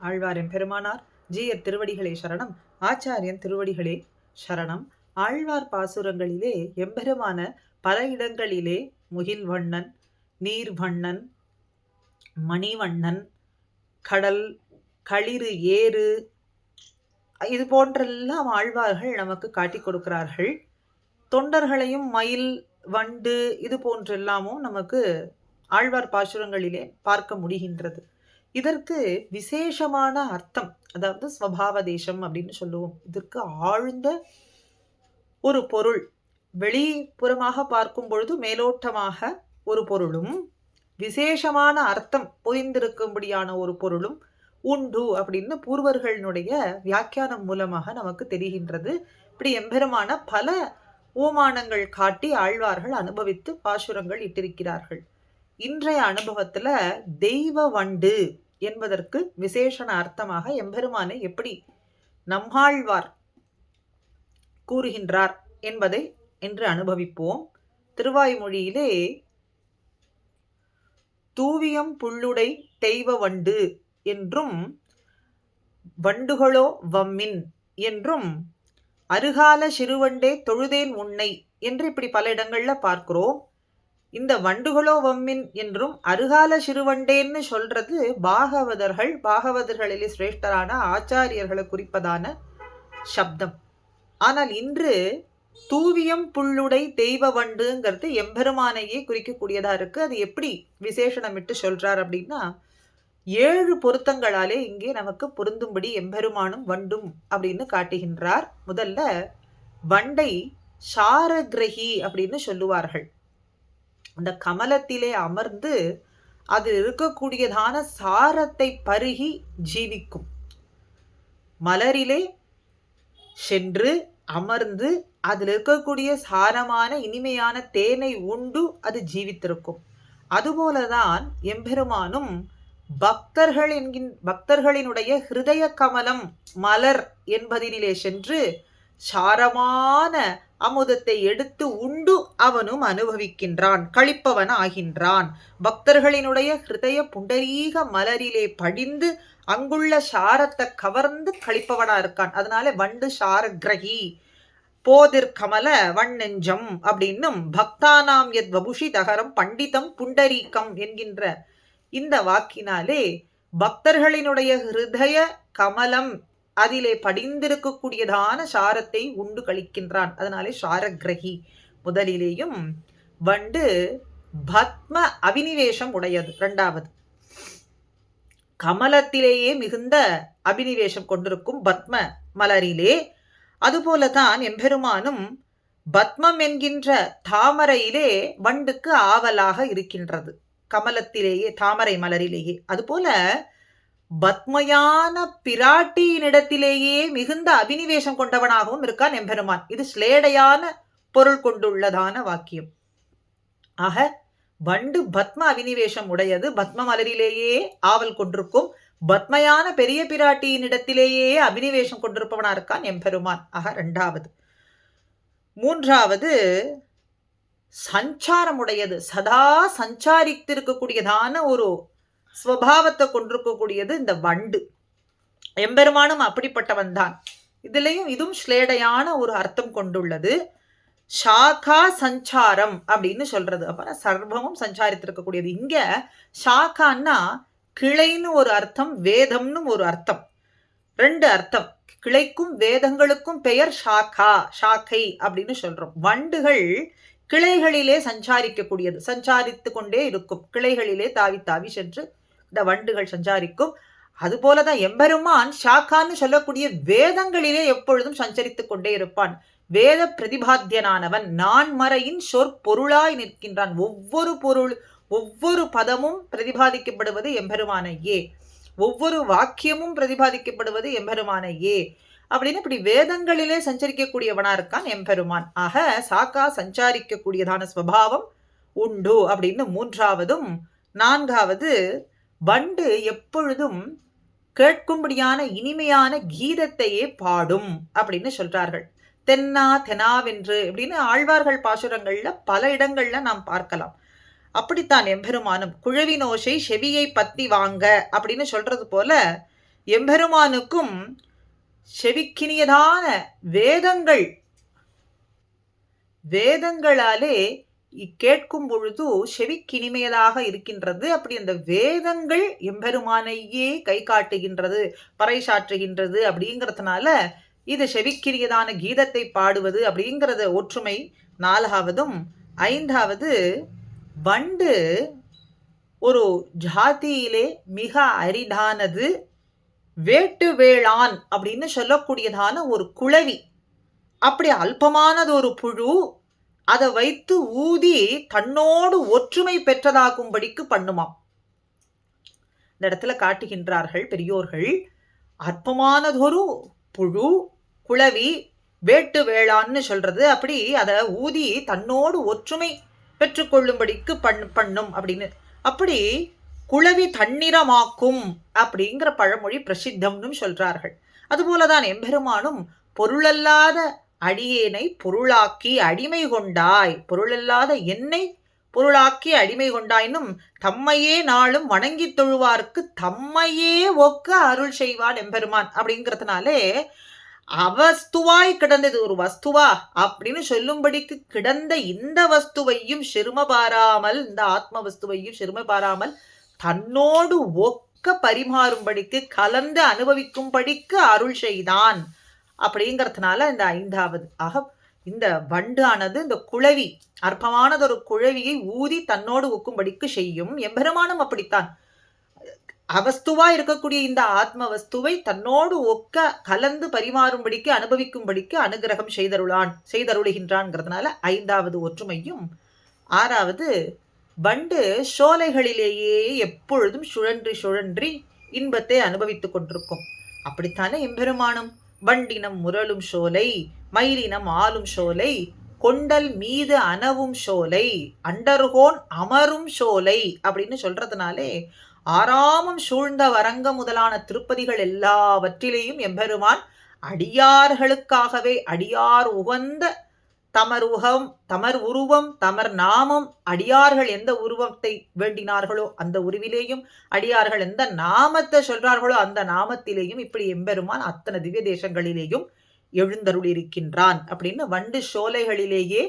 ஆழ்வார் எம்பெருமானார் ஜீயர் திருவடிகளே சரணம். ஆச்சாரியன் திருவடிகளே சரணம். ஆழ்வார் பாசுரங்களிலே எம்பெருமான பல இடங்களிலே முகில்வண்ணன், நீர்வண்ணன், மணிவண்ணன், கடல், களிறு ஏறு, இது போன்றெல்லாம் ஆழ்வார்கள் நமக்கு காட்டிக் கொடுக்கிறார்கள். தொண்டர்களையும் மயில், வண்டு, இது போன்றெல்லாமும் நமக்கு ஆழ்வார் பாசுரங்களிலே பார்க்க முடிகின்றது. இதற்கு விசேஷமான அர்த்தம், அதாவது ஸ்வபாவ தேசம் அப்படின்னு சொல்லுவோம். இதற்கு ஆழ்ந்த ஒரு பொருள், வெளிப்புறமாக பார்க்கும் பொழுது மேலோட்டமாக ஒரு பொருளும் விசேஷமான அர்த்தம் பொதிந்திருக்கும்படியான ஒரு பொருளும் உண்டு அப்படின்னு பூர்வர்களுடைய வியாக்கியானம் மூலமாக நமக்கு தெரிகின்றது. இப்படி எம்பெருமான பல ஓமானங்கள் காட்டி ஆழ்வார்கள் அனுபவித்து பாசுரங்கள் இட்டிருக்கிறார்கள். இன்றைய அனுபவத்துல தெய்வ வண்டு என்பதற்கு விசேஷண அர்த்தமாக எம்பெருமானை எப்படி நம்மாழ்வார் கூறுகின்றார் என்பதை என்று அனுபவிப்போம். திருவாய்மொழியிலே தூவியம் புள்ளுடை தெய்வ வண்டு என்றும், வண்டுகளோ வம்மின் என்றும், அருகால சிறுவண்டே தொழுதேன் உன்னை என்று இப்படி பல இடங்கள்ல பார்க்கிறோம். இந்த வண்டுகளோ வம்மின் என்றும் அருகால சிறுவண்டேன்னு சொல்றது பாகவதர்களிலே சிரேஷ்டரான ஆச்சாரியர்களை குறிப்பதான சப்தம். ஆனால் இன்று தூவியம் புள்ளுடை தெய்வ வண்டுங்கிறது எம்பெருமானையே குறிக்கக்கூடியதா இருக்கு. அது எப்படி விசேஷணமிட்டு சொல்றார் அப்படின்னா, 7 பொருத்தங்களாலே இங்கே நமக்கு பொருந்தும்படி எம்பெருமானும் வண்டும் அப்படின்னு காட்டுகின்றார். முதல்ல வண்டை சாரகிரகி அப்படின்னு சொல்லுவார்கள். அந்த கமலத்திலே அமர்ந்து அதில் இருக்கக்கூடியதான சாரத்தை பருகி ஜீவிக்கும். மலரிலே சென்று அமர்ந்து அதில் இருக்கக்கூடிய சாரமான இனிமையான தேனை உண்டு அது ஜீவித்திருக்கும். அதுபோலதான் எம்பெருமானும் பக்தர்களினுடைய ஹிருதய கமலம் மலர் என்பதினிலே சென்று சாரமான அமுதத்தை எடுத்து உண்டு அவனும் அனுபவிக்கின்றான், கழிப்பவன் ஆகின்றான். பக்தர்களினுடைய ஹிருதய புண்டரீக மலரிலே படிந்து அங்குள்ள சாரத்தை கவர்ந்து கழிப்பவனா இருக்கான். அதனால வண்டு சாரகிரகி, போதிர் கமல வண்ணெஞ்சம் அப்படின்னும், பக்தானாம் எத் வபுஷி தகரம் பண்டிதம் புண்டரீகம் என்கின்ற இந்த வாக்கினாலே பக்தர்களினுடைய ஹிருதய கமலம் அதிலே படிந்திருக்கக்கூடியதான சாரத்தை உண்டு கழிக்கின்றான். அதனாலே சாரகிரகி. முதலிலேயும் வண்டு பத்ம அபினிவேஷம் உடையது. இரண்டாவது, கமலத்திலேயே மிகுந்த அபினிவேஷம் கொண்டிருக்கும் பத்ம மலரிலே. அதுபோலதான் எம்பெருமானும் பத்மம் என்கின்ற தாமரையிலே வண்டுக்கு ஆவலாக இருக்கின்றது, கமலத்திலேயே தாமரை மலரிலேயே. அதுபோல பத்மையான பிராட்டியினிடத்திலேயே மிகுந்த அபினிவேஷம் கொண்டவனாகவும் இருக்கான் எம்பெருமான். இது ஸ்லேடையான பொருள் கொண்டுள்ளதான வாக்கியம். ஆக வண்டு பத்ம அபினிவேஷம் உடையது, பத்ம மலரிலேயே ஆவல் கொண்டிருக்கும், பத்மையான பெரிய பிராட்டியினிடத்திலேயே அபினிவேஷம் கொண்டிருப்பவனா இருக்கான் எம்பெருமான். ஆக இரண்டாவது. மூன்றாவது, சஞ்சாரம் உடையது, சதா சஞ்சாரித்திருக்கக்கூடியதான ஒரு ஸ்வபாவத்தை கொண்டிருக்கக்கூடியது இந்த வண்டு. எம்பெருமானும் அப்படிப்பட்டவன் தான். இதுவும் ஸ்லேடையான ஒரு அர்த்தம் கொண்டுள்ளது. ஷாகா சஞ்சாரம் அப்படின்னு சொல்றது. அப்புறம் சர்வமும் சஞ்சாரித்திருக்கக்கூடியது. இங்க ஷாகான்னா கிளைன்னு ஒரு அர்த்தம், வேதம்னு ஒரு அர்த்தம். 2 அர்த்தம். கிளைக்கும் வேதங்களுக்கும் பெயர் ஷாகா, ஷாக்கை அப்படின்னு சொல்றோம். வண்டுகள் கிளைகளிலே சஞ்சாரிக்கக்கூடியது, சஞ்சாரித்து கொண்டே இருக்கும். கிளைகளிலே தாவி தாவி சென்று இந்த வண்டுகள் சஞ்சாரிக்கும். அதுபோலதான் எம்பெருமான் ஷாக்கான்னு சொல்லக்கூடிய வேதங்களிலே எப்பொழுதும் சஞ்சரித்து கொண்டே இருப்பான். வேத பிரதிபாத்தியனானவன், நான்மறையின் சொற்பொருளாய் நிற்கின்றான். ஒவ்வொரு பதமும் பிரதிபாதிக்கப்படுவது எம்பெருமானையே, ஒவ்வொரு வாக்கியமும் பிரதிபாதிக்கப்படுவது எம்பெருமானையே அப்படின்னு இப்படி வேதங்களிலே சஞ்சரிக்கக்கூடியவனா இருக்கான் எம்பெருமான். ஆக சாக்கா சஞ்சாரிக்கக்கூடியதான ஸ்வபாவம் உண்டு அப்படின்னு மூன்றாவதும். நான்காவது, வண்டு எப்பொழுதும் கேட்கும்படியான இனிமையான கீதத்தையே பாடும் அப்படின்னு சொல்றார்கள். தென்னா தெனாவென்று அப்படின்னு ஆழ்வார்கள் பாசுரங்கள்ல பல இடங்கள்ல நாம் பார்க்கலாம். அப்படித்தான் எம்பெருமானும் குழவினோசை செவியை பத்தி வாங்க அப்படின்னு சொல்றது போல எம்பெருமானுக்கும் செவிக்கினியதான வேதங்களாலே கேட்கும் பொழுது செவிக்கினிமையதாக இருக்கின்றது. அப்படி அந்த வேதங்கள் எம்பெருமானையே கை காட்டுகின்றது, பறைசாற்றுகின்றது. அப்படிங்கிறதுனால இது செவிக்கினியதான கீதத்தை பாடுவது அப்படிங்கிறத ஒற்றுமை 4ஆவதும். 5ஆவது, வண்டு ஒரு ஜாதியிலே மிக அரிதானது. வேட்டு வேளான் அப்படின்னு சொல்லக்கூடியதான ஒரு குளவி, அப்படி அல்பமானது ஒரு புழு, அதை வைத்து ஊதி தன்னோடு ஒற்றுமை பெற்றதாகும்படிக்கு பண்ணுமாம். இந்த இடத்துல காட்டுகின்றார்கள் பெரியோர்கள், அற்பமானதொரு புழு, குளவி, வேட்டு வேளான்னு சொல்றது. அப்படி அதை ஊதி தன்னோடு ஒற்றுமை பெற்றுக்கொள்ளும்படிக்கு பண்ணும் அப்படின்னு. அப்படி குளவி தன்னிறமாக்கும் அப்படிங்கிற பழமொழி பிரசித்தம்னு சொல்றார்கள். அதுபோலதான் எம்பெருமானும் பொருளல்லாத அடியேனை பொருளாக்கி அடிமை கொண்டாய், பொருளல்லாத என்னை பொருளாக்கி அடிமை கொண்டாயினும் தம்மையே நாளும் வணங்கி தொழுவார்க்கு தம்மையே ஒக்க அருள் செய்வான் எம்பெருமான். அப்படிங்கிறதுனாலே அவஸ்துவாய் கிடந்தது ஒரு வஸ்துவா அப்படின்னு சொல்லும்படிக்கு கிடந்த இந்த வஸ்துவையும் சிறும பாராமல், இந்த ஆத்ம வஸ்துவையும் சிறும பாராமல் தன்னோடு ஒக்க பரிமாறும்படிக்கு கலந்து அனுபவிக்கும்படிக்கு அருள் செய்தான். அப்படிங்கிறதுனால இந்த 5ஆவது ஆக இந்த வண்டு ஆனது இந்த குளவி, அற்பமானதொரு குழவியை ஊதி தன்னோடு ஒக்கும்படிக்கு செய்யும். எம்பெருமானும் அப்படித்தான், அவஸ்துவா இருக்கக்கூடிய இந்த ஆத்ம வஸ்துவை தன்னோடு ஒக்க கலந்து பரிமாறும்படிக்கு அனுபவிக்கும்படிக்கு அனுகிரகம் செய்தருளுகின்றான்ங்கிறதுனால 5ஆவது ஒற்றுமையும். 6ஆவது, வண்டு சோலைகளிலேயே எப்பொழுதும் சுழன்றி சுழன்றி இன்பத்தை அனுபவித்துக் கொண்டிருக்கும். அப்படித்தானே எம்பெருமானும் வண்டினம் முரளும் சோலை, மயிலினம் ஆளும் சோலை, கொண்டல் மீது அனவும் சோலை, அண்டர்கோன் அமரும் சோலை அப்படின்னு சொல்றதுனாலே ஆறாமம் சூழ்ந்த வரங்க முதலான திருப்பதிகள் எல்லாவற்றிலேயும் எம்பெருமான் அடியார்களுக்காகவே அடியார் உகந்த தமர் உருவம் தமர் நாமம், அடியார்கள் எந்த உருவத்தை வேண்டினார்களோ அந்த உருவிலேயும், அடியார்கள் எந்த நாமத்தை சொல்றார்களோ அந்த நாமத்திலேயும் இப்படி எம்பெருமான் அத்தனை திவ்ய தேசங்களிலேயும் எழுந்தருள் இருக்கின்றான். அப்படின்னு வண்டு சோலைகளிலேயே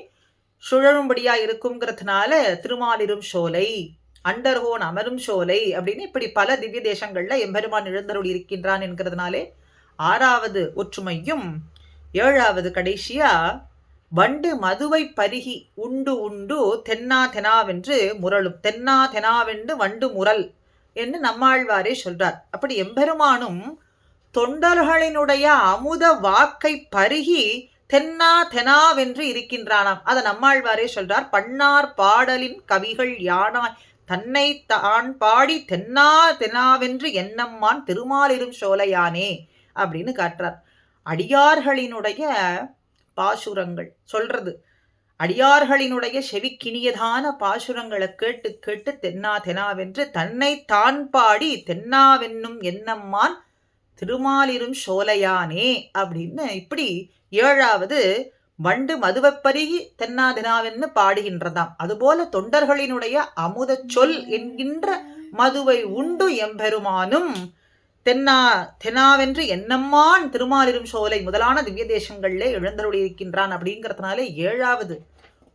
சுழலும்படியா இருக்குங்கிறதுனால திருமாலிரும் சோலை, அண்டர்கோன் அமரும் சோலை அப்படின்னு இப்படி பல திவ்ய தேசங்கள்ல எம்பெருமான் எழுந்தருள் இருக்கின்றான் என்கிறதுனாலே 6ஆவது ஒற்றுமையும். 7ஆவது கடைசியா, வண்டு மதுவை பருகி உண்டு உண்டு தென்னா தெனாவென்று முரளும். தென்னா தெனாவென்று வண்டு முரல் என்று நம்மாழ்வாரே சொல்றார். அப்படி எம்பெருமானும் தொண்டர்களினுடைய அமுத வாக்கை பருகி தென்னா தெனாவென்று இருக்கின்றானாம். அதை நம்மாழ்வாரே சொல்றார். பண்ணார் பாடலின் கவிகள் யானாய் தன்னை தான் பாடி தென்னா தெனாவென்று என்னம்மான் திருமாலிரும் சோலையானே அப்படின்னு காட்டுறார். அடியார்களினுடைய பாசுரங்கள் சொல்றது, அடியார்களினுடைய செவிக்கினியதான பாசுரங்களை கேட்டு கேட்டு தென்னா தெனாவென்று தன்னை தான் பாடி தென்னாவென்னும் என்னம்மான் திருமாலிரும் சோலையானே அப்படின்னு இப்படி 7ஆவது வண்டு மதுவப்பருகி தென்னா தெனாவென்னு பாடுகின்றதாம். அதுபோல தொண்டர்களினுடைய அமுத சொல் என்கின்ற மதுவை உண்டு எம்பெருமானும் தென்னா தெனாவென்று என்னம்மான் திருமாலிரும் சோலை முதலான திவ்ய தேசங்களிலே எழுந்தருளி இருக்கின்றான். அப்படிங்கிறதுனால 7ஆவது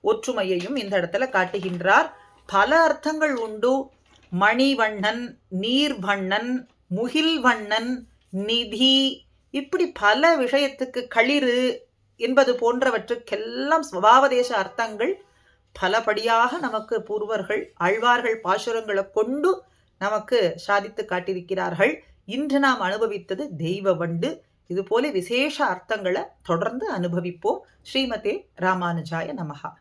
ஒற்றுமையையும் இந்த இடத்துல காட்டுகின்றார். பல அர்த்தங்கள் உண்டு. மணிவண்ணன், நீர்வண்ணன், முகில்வண்ணன், நிதி, இப்படி பல விஷயத்துக்கு களிறு என்பது போன்றவற்றுக்கெல்லாம் ஸ்வபாவதேச அர்த்தங்கள் பலபடியாக நமக்கு பூர்வர்கள் ஆழ்வார்கள் பாசுரங்களை கொண்டு நமக்கு சாதித்து காட்டியிருக்கிறார்கள். இன்று நாம் அனுபவித்தது தெய்வ வண்டு. இதுபோல விசேஷ அர்த்தங்களை தொடர்ந்து அனுபவிப்போம். ஸ்ரீமதே ராமானுஜாய நமஹா.